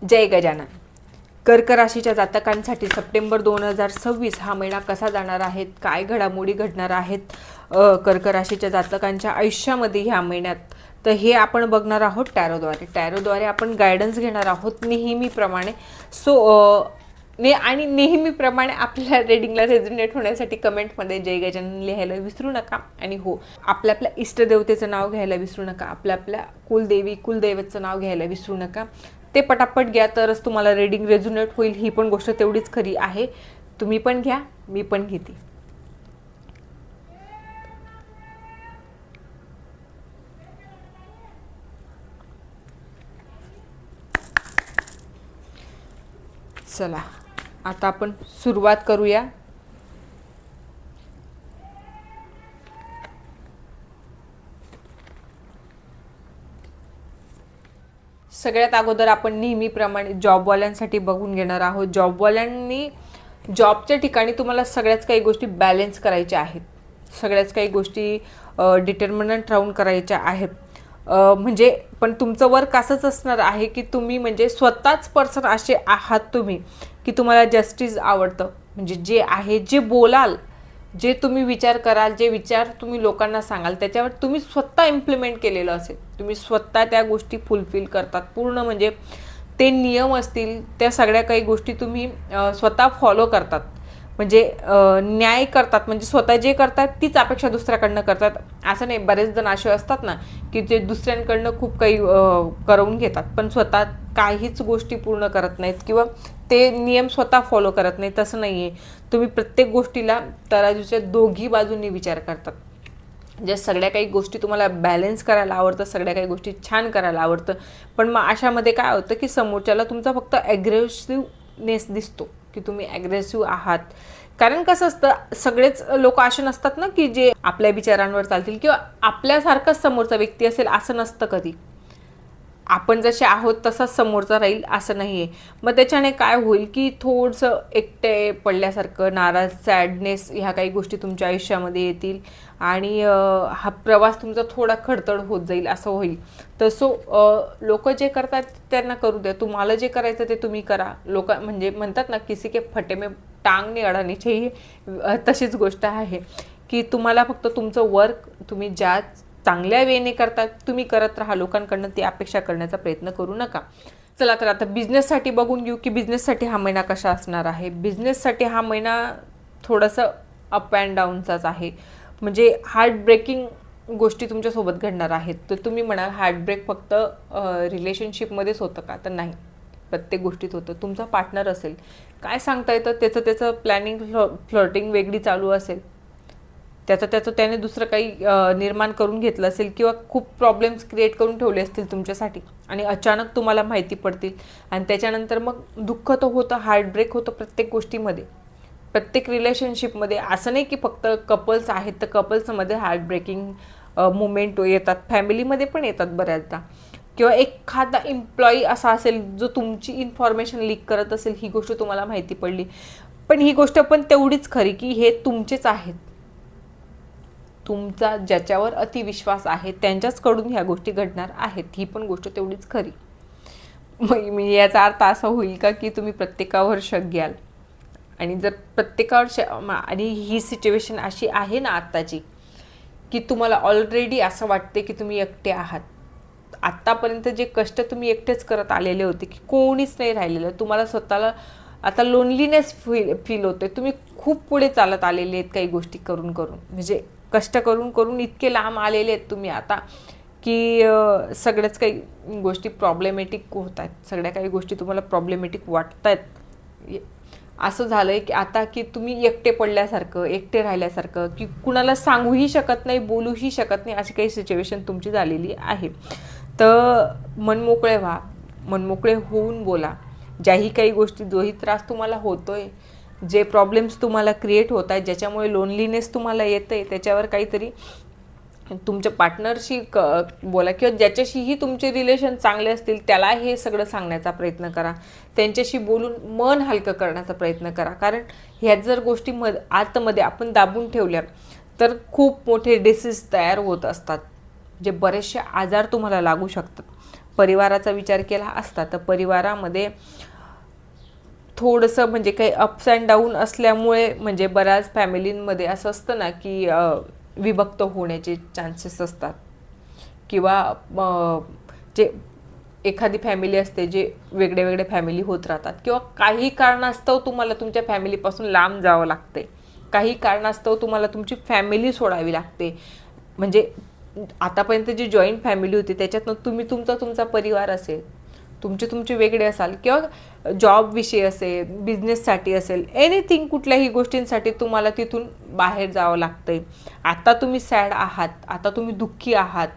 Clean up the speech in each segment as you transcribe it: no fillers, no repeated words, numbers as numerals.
जय गजानन. कर्क राशीच्या जातकांसाठी सप्टेंबर 2026 हा महिना कसा जाणार आहे, काय घडामोडी घडणार आहेत कर्क राशीच्या जातकांच्या आयुष्यामध्ये ह्या महिन्यात, तर हे आपण बघणार आहोत टॅरोद्वारे आपण गायडन्स घेणार आहोत नेहमीप्रमाणे. आणि नेहमीप्रमाणे आपल्या रेडिंगला रेझोनेट होण्यासाठी कमेंटमध्ये जय गजानन लिहायला विसरू नका. आणि हो, आपल्या इष्टदेवतेचं नाव घ्यायला विसरू नका, आपल्या कुलदैवतचं नाव घ्यायला विसरू नका. ते पटापट घ्या, तरच तुम्हाला रेडिंग रेझोनेट होईल. ही पण गोष्ट तेवढीच खरी आहे. तुम्ही पण घ्या, मी पण घेते. चला आता आपण सुरुवात करूया. सगळ्यात अगोदर आपण नेहमीप्रमाणे जॉबवाल्यांसाठी बघून घेणार आहोत. जॉबवाल्यांनी जॉबच्या ठिकाणी तुम्हाला सगळ्याच काही गोष्टी बॅलन्स करायच्या आहेत, सगळ्याच काही गोष्टी डिटर्मिनंट राहून करायच्या आहेत. म्हणजे पण तुमचं वर्क असंच असणार आहे की तुम्ही म्हणजे स्वतःच पर्सन असे आहात तुम्ही की तुम्हाला जस्टिस आवडतं. म्हणजे जे आहे, जे बोलाल, जे तुम्ही विचार कराल, जे विचार तुम्ही लोकांना सांगाल, त्याच्यावर तुम्ही स्वतः इम्प्लिमेंट केलेलं असेल, तुम्ही स्वतः त्या गोष्टी फुलफिल करतात पूर्ण. म्हणजे ते नियम असतील, त्या सगळ्या काही गोष्टी तुम्ही स्वतः फॉलो करतात. म्हणजे न्याय करतात. म्हणजे स्वतः जे करतात तीच अपेक्षा दुसऱ्याकडनं करतात. असं नाही, बरेच जण असे असतात ना की जे दुसऱ्यांकडनं खूप काही करवून घेतात, पण स्वतः काहीच गोष्टी पूर्ण करत नाहीत किंवा ते नियम स्वतः फॉलो करत नाही. तसं नाही आहे. तुम्ही प्रत्येक गोष्टीला तराजूच्या दोघी बाजूंनी विचार करतात. जे सगळ्या काही गोष्टी तुम्हाला बॅलन्स करायला आवडतं, सगळ्या काही गोष्टी छान करायला आवडतं. पण मग अशामध्ये काय होतं की समोरच्याला तुमचा फक्त ॲग्रेसिव्हनेस दिसतो की तुम्ही ॲग्रेसिव्ह आहात. कारण कसं असतं, सगळेच लोक असे नसतात ना की जे आपल्या विचारांवर चालतील किंवा आपल्यासारखाच समोरचा व्यक्ती असेल, असं नसतं कधी. आपण जसे आहोत तसाच समोरचा राहील असं नाही आहे. मग त्याच्याने काय होईल की थोडंसं एकटे पडल्यासारखं, नाराज, सॅडनेस ह्या काही गोष्टी तुमच्या आयुष्यामध्ये येतील आणि हा प्रवास तुमचा थोडा खडतड होत जाईल, असं होईल. तसं लोक जे करतात त्यांना करू द्या, तुम्हाला जे करायचं ते तुम्ही करा. लोक म्हणजे म्हणतात ना, किसी के फटे में टांग नहीं अडानी चाहिए, तशीच गोष्ट आहे की तुम्हाला फक्त तुमचं वर्क तुम्ही ज्या चांगल्या वेने करतात तुम्ही करत राहा. लोकांकडनं ती अपेक्षा करण्याचा प्रयत्न करू नका. चला तर आता बिझनेससाठी बघून घेऊ की बिझनेससाठी हा महिना कसा असणार आहे. बिझनेससाठी हा महिना थोडंसं अप अँड डाऊनचाच आहे. म्हणजे हार्ट ब्रेकिंग गोष्टी तुमच्यासोबत घडणार आहेत. तर तुम्ही म्हणाल हार्ट ब्रेक फक्त रिलेशनशिपमध्येच होतं का, तर नाही, प्रत्येक गोष्टीत होतं. तुमचा पार्टनर असेल, काय सांगता येतं, त्याचं प्लॅनिंग फ्लर्टिंग वेगळी चालू असेल, त्याचं त्याने दुसरं काही निर्माण करून घेतलं असेल किंवा खूप प्रॉब्लेम्स क्रिएट करून ठेवले असतील तुमच्यासाठी आणि अचानक तुम्हाला माहिती पडतील. आणि त्याच्यानंतर मग दुःख तर होतं, हार्ट ब्रेक होतं प्रत्येक गोष्टीमध्ये, प्रत्येक रिलेशनशिपमध्ये. असं नाही की फक्त कपल्स आहेत तर कपल्समध्ये हार्ट ब्रेकिंग मुमेंट येतात, फॅमिलीमध्ये पण येतात बऱ्याचदा. किंवा एखादा एम्प्लॉई असा असेल जो तुमची इन्फॉर्मेशन लीक करत असेल, ही गोष्ट तुम्हाला माहिती पडली. पण ही गोष्ट पण तेवढीच खरी की हे तुमचेच आहेत. तुमचा ज्याच्यावर अतिविश्वास आहे त्यांच्याचकडून ह्या गोष्टी घडणार आहेत, ही पण गोष्ट तेवढीच खरी. मग याचा अर्थ असा होईल का की तुम्ही प्रत्येकावर शक घ्याल. आणि जर प्रत्येकावर आणि ही सिच्युएशन अशी आहे ना आत्ताची की तुम्हाला ऑलरेडी असं वाटते की तुम्ही एकटे आहात. आत्तापर्यंत जे कष्ट तुम्ही एकटेच करत आलेले होते की कोणीच नाही राहिलेलं, तुम्हाला स्वतःला आता लोनलीनेस फील होते. तुम्ही खूप पुढे चालत आलेले आहेत काही गोष्टी करून म्हणजे कष्ट करून इतके लांब आलेले आहेत तुम्ही आता की सगळ्याच काही गोष्टी प्रॉब्लेमॅटिक होत आहेत, सगळ्या काही गोष्टी तुम्हाला प्रॉब्लेमॅटिक वाटत आहेत. असं झालं आहे की आता की तुम्ही एकटे पडल्यासारखं, एकटे राहिल्यासारखं, की कुणाला सांगूही शकत नाही, बोलूही शकत नाही, अशी काही सिच्युएशन तुमची झालेली आहे. तर मनमोकळे व्हा, मनमोकळे होऊन बोला. ज्याही काही गोष्टी, जोही त्रास तुम्हाला होतोय, जे प्रॉब्लेम्स तुम्हाला क्रिएट होत आहेत, ज्याच्यामुळे लोनलीनेस तुम्हाला येतं आहे, त्याच्यावर काहीतरी तुमच्या पार्टनरशी बोला किंवा ज्याच्याशीही तुमचे रिलेशन चांगले असतील त्याला हे सगळं सांगण्याचा प्रयत्न करा. त्यांच्याशी बोलून मन हलकं करण्याचा प्रयत्न करा. कारण ह्याच जर गोष्टी आतमध्ये आपण दाबून ठेवल्या तर खूप मोठे डिसीज तयार होत असतात, जे बरेचसे आजार तुम्हाला लागू शकतात. परिवाराचा विचार केला असता तर परिवारामध्ये थोडंसं म्हणजे काही अप्स अँड डाऊन असल्यामुळे म्हणजे बऱ्याच फॅमिलींमध्ये असं असतं ना की विभक्त होण्याचे चान्सेस असतात, किंवा जे एखादी फॅमिली असते जे वेगळे वेगळे फॅमिली होत राहतात, किंवा काही कारणास्तव तुम्हाला तुमच्या फॅमिलीपासून लांब जावं लागते, काही कारणास्तव तुम्हाला तुमची फॅमिली सोडावी लागते. म्हणजे आतापर्यंत जी जॉईंट फॅमिली होती त्याच्यातनं तुम्ही तुमचा परिवार असेल, तुमचे वेगळे असाल, किंवा जॉब विषयी असेल, बिझनेससाठी असेल, एनिथिंग कुठल्याही गोष्टींसाठी तुम्हाला तिथून बाहेर जावं लागतंय. आता तुम्ही सॅड आहात, आता तुम्ही दुःखी आहात,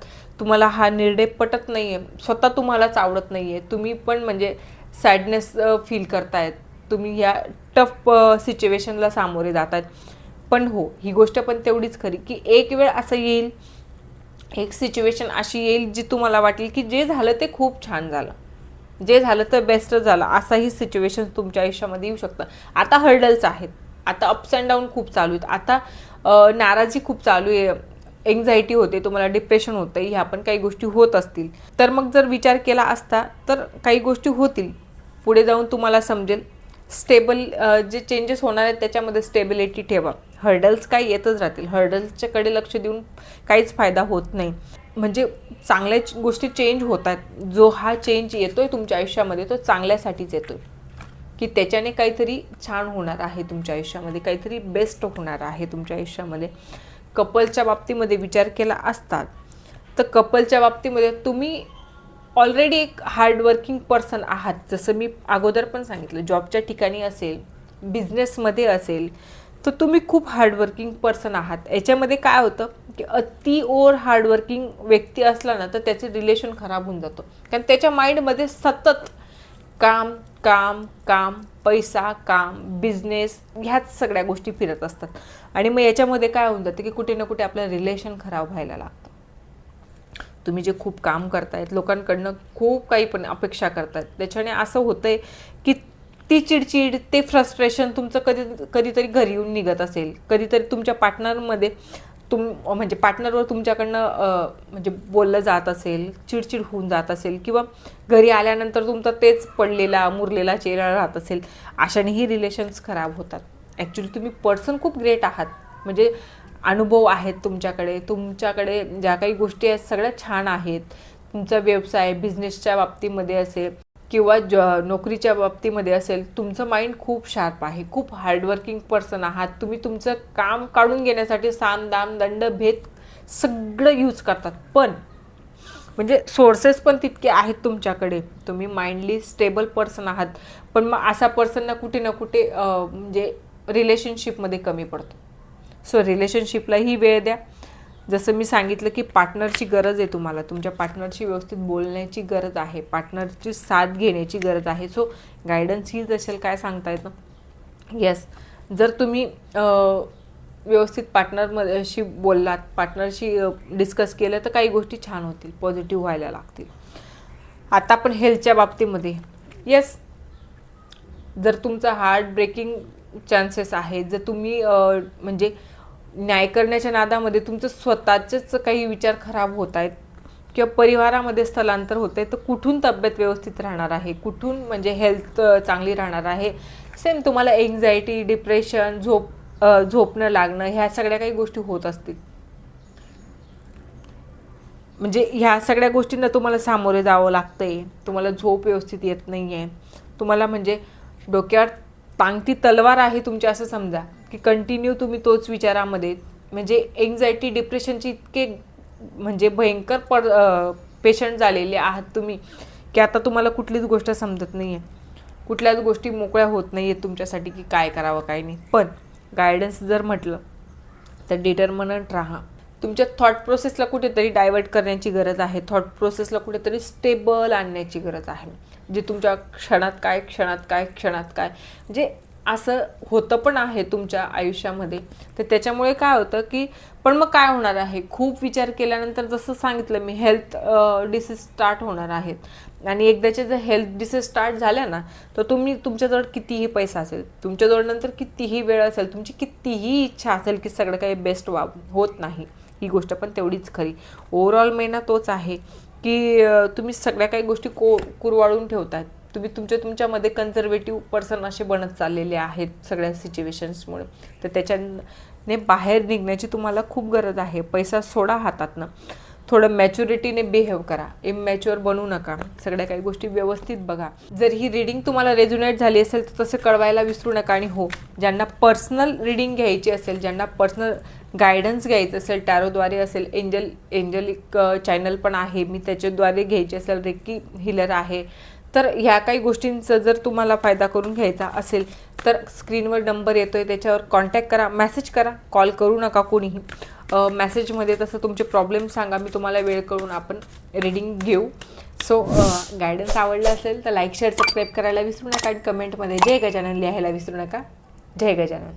तुम्हाला हा निर्णय पटत नाही आहे, स्वतः तुम्हालाच आवडत नाही आहे, तुम्ही पण म्हणजे सॅडनेस फील करतायत, तुम्ही ह्या टफ सिच्युएशनला सामोरे जात आहेत. पण हो, ही गोष्ट पण तेवढीच खरी की एक वेळ असं येईल, एक सिच्युएशन अशी येईल जी तुम्हाला वाटेल की जे झालं ते खूप छान झालं, जे झालं तर बेस्ट झालं, असाही सिच्युएशन तुमच्या आयुष्यामध्ये येऊ शकतं. आता हर्डल्स आहेत, आता अप्स अँड डाऊन खूप चालू आहेत, आता नाराजी खूप चालू आहे, एन्झायटी होते, तुम्हाला डिप्रेशन होतं, ह्या पण काही गोष्टी होत असतील. तर मग जर विचार केला असता तर काही गोष्टी होतील, पुढे जाऊन तुम्हाला समजेल. स्टेबल जे चेंजेस होणार आहेत त्याच्यामध्ये स्टेबिलिटी ठेवा. हर्डल्स काही येतच राहतील, हर्डल्सच्याकडे लक्ष देऊन काहीच फायदा होत नाही. म्हणजे चांगल्या गोष्टी चेंज होतात, जो हा चेंज येतोय तुमच्या आयुष्यामध्ये तो चांगल्यासाठीच येतोय, की त्याच्याने काहीतरी छान होणार आहे तुमच्या आयुष्यामध्ये, काहीतरी बेस्ट होणार आहे तुमच्या आयुष्यामध्ये. कपलच्या बाबतीमध्ये विचार केला असतात तर कपलच्या बाबतीमध्ये तुम्ही ऑलरेडी एक हार्डवर्किंग पर्सन आहात. जसं मी अगोदर पण सांगितलं, जॉबच्या ठिकाणी असेल, बिझनेसमध्ये असेल, तर तुम्ही खूप हार्डवर्किंग पर्सन आहात. याच्यामध्ये काय होतं की अति ओव्हर हार्डवर्किंग व्यक्ती असला ना तर त्याचे रिलेशन खराब होऊन जातो, कारण त्याच्या माइंडमध्ये सतत काम काम काम, पैसा, काम, बिझनेस, ह्याच सगळ्या गोष्टी फिरत असतात. आणि मग याच्यामध्ये काय होऊन जातं की कुठे ना कुठे आपलं रिलेशन खराब व्हायला लागतं. तुम्ही जे खूप काम करतायत, लोकांकडनं खूप काही पण अपेक्षा करतायत, त्याच्याने असं होतंय की ती चिडचिड, ते फ्रस्ट्रेशन तुमचं कधीतरी घरी येऊन निघत असेल, कधीतरी तुमच्या पार्टनरमध्ये म्हणजे पार्टनरवर तुमच्याकडनं म्हणजे बोललं जात असेल, चिडचिड होऊन जात असेल, किंवा घरी आल्यानंतर तुमचा तेच पडलेला मुरलेला चेहरा राहत असेल, अशानेही रिलेशन्स खराब होतात. ॲक्च्युली तुम्ही पर्सन खूप ग्रेट आहात, म्हणजे अनुभव आहेत तुमच्याकडे ज्या काही गोष्टी आहेत सगळ्या छान आहेत. तुमचा व्यवसाय, बिझनेसच्या बाबतीमध्ये असेल किंवा नोकरीच्या बाबतीमध्ये असेल, तुमचं माइंड खूप शार्प आहे, खूप हार्डवर्किंग पर्सन आहात. तुम्ही तुमचं काम काढून घेण्यासाठी साम दाम दंड भेद सगळं यूज करतात, पण म्हणजे सोर्सेस पण तितके आहेत तुमच्याकडे, तुम्ही माइंडली स्टेबल पर्सन आहात. पण मग असा पर्सन ना कुठे म्हणजे रिलेशनशिपमध्ये कमी पडतो. सो रिलेशनशिपलाही वेळ द्या. जसं मी सांगितलं की पार्टनरची गरज आहे तुम्हाला, तुमच्या पार्टनरशी व्यवस्थित बोलण्याची गरज आहे, पार्टनरची साथ घेण्याची गरज आहे. सो गायडन्स हीच असेल, काय सांगता येतं. येस, जर तुम्ही व्यवस्थित पार्टनरशी बोललात, पार्टनरशी डिस्कस केलं तर काही गोष्टी छान होतील, पॉझिटिव्ह व्हायला लागतील. आता पण हेल्थच्या बाबतीमध्ये येस, जर तुमचा हार्ट ब्रेकिंग चान्सेस आहेत, जर तुम्ही म्हणजे न्याय करण्याच्या नादामध्ये तुमचं स्वतःचेच काही विचार खराब होत आहेत, किंवा परिवारामध्ये स्थलांतर होत आहे, तर कुठून तब्येत व्यवस्थित राहणार आहे, कुठून म्हणजे हेल्थ चांगली राहणार आहे. सेम तुम्हाला एन्झायटी, डिप्रेशन, झोप न लागणं, ह्या सगळ्या काही गोष्टी होत असतील. म्हणजे ह्या सगळ्या गोष्टींना तुम्हाला सामोरे जावं लागतंय, तुम्हाला झोप व्यवस्थित येत नाही आहे, तुम्हाला म्हणजे डोक्यावर टांगती तलवार आहे तुमच्या, असं समजा की कंटिन्यू तुम्ही तोच विचारामध्ये, म्हणजे एन्झायटी, डिप्रेशनची इतके म्हणजे भयंकर पेशंट झालेले आहात तुम्ही की आता तुम्हाला कुठलीच गोष्ट समजत नाही आहे, कुठल्याच गोष्टी मोकळ्या होत नाही आहेत तुमच्यासाठी की काय करावं काय नाही. पण गायडन्स जर म्हटलं तर डिटर्मनंट राहा. तुमच्या थॉट प्रोसेसला कुठेतरी डायवर्ट करण्याची गरज आहे, थॉट प्रोसेसला कुठेतरी स्टेबल आणण्याची गरज आहे. जे तुमच्या क्षणात काय म्हणजे असं होतं पण आहे तुमच्या आयुष्यामध्ये. तर त्याच्यामुळे काय होतं की पण मग काय होणार आहे, खूप विचार केल्यानंतर जसं सांगितलं मी, हेल्थ डिसीज स्टार्ट होणार आहेत. आणि एकदाचे जर हेल्थ डिसीज स्टार्ट झाल्या ना तर तुमच्याजवळ कितीही पैसा असेल, तुमच्याजवळ नंतर कितीही वेळ असेल, तुमची कितीही इच्छा असेल की सगळं काही बेस्ट होत नाही. ही गोष्ट पण तेवढीच खरी. ओव्हरऑल महिना तोच आहे की तुम्ही सगळ्या काही गोष्टी कुरवाळून ठेवताय. तुम्ही तुमच्यामध्ये कन्झर्वेटिव्ह पर्सन असे बनत चाललेले आहेत सगळ्या सिच्युएशन्समुळे. तर त्याच्याने बाहेर निघण्याची तुम्हाला खूप गरज आहे. पैसा सोडा हातातनं, थोडं मॅच्युरिटीने बिहेव करा, इमॅच्युअर बनू नका, सगळ्या काही गोष्टी व्यवस्थित बघा. जर ही रिडिंग तुम्हाला रेझोनेट झाली असेल तर तसं कळवायला विसरू नका. आणि हो, ज्यांना पर्सनल रिडिंग घ्यायची असेल, ज्यांना पर्सनल गायडन्स घ्यायचं असेल, टॅरोद्वारे असेल, एंजलिक चॅनल पण आहे, मी त्याच्याद्वारे घ्यायची असेल, रेकी हिलर आहे, तर ह्या काही गोष्टींचा जर तुम्हाला फायदा करून घ्यायचा असेल तर स्क्रीनवर नंबर येतोय, त्याच्यावर कॉन्टॅक्ट करा, मेसेज करा, कॉल करू नका कोणीही. मेसेजमध्ये तसं तुमचे प्रॉब्लेम सांगा, मी तुम्हाला वेळ करून आपण रिडिंग घेऊ. सो गायडन्स आवडला असेल तर लाईक शेअर सबस्क्राईब करायला विसरू नका आणि कमेंटमध्ये जय गजानन लिहायला विसरू नका. जय गजानन.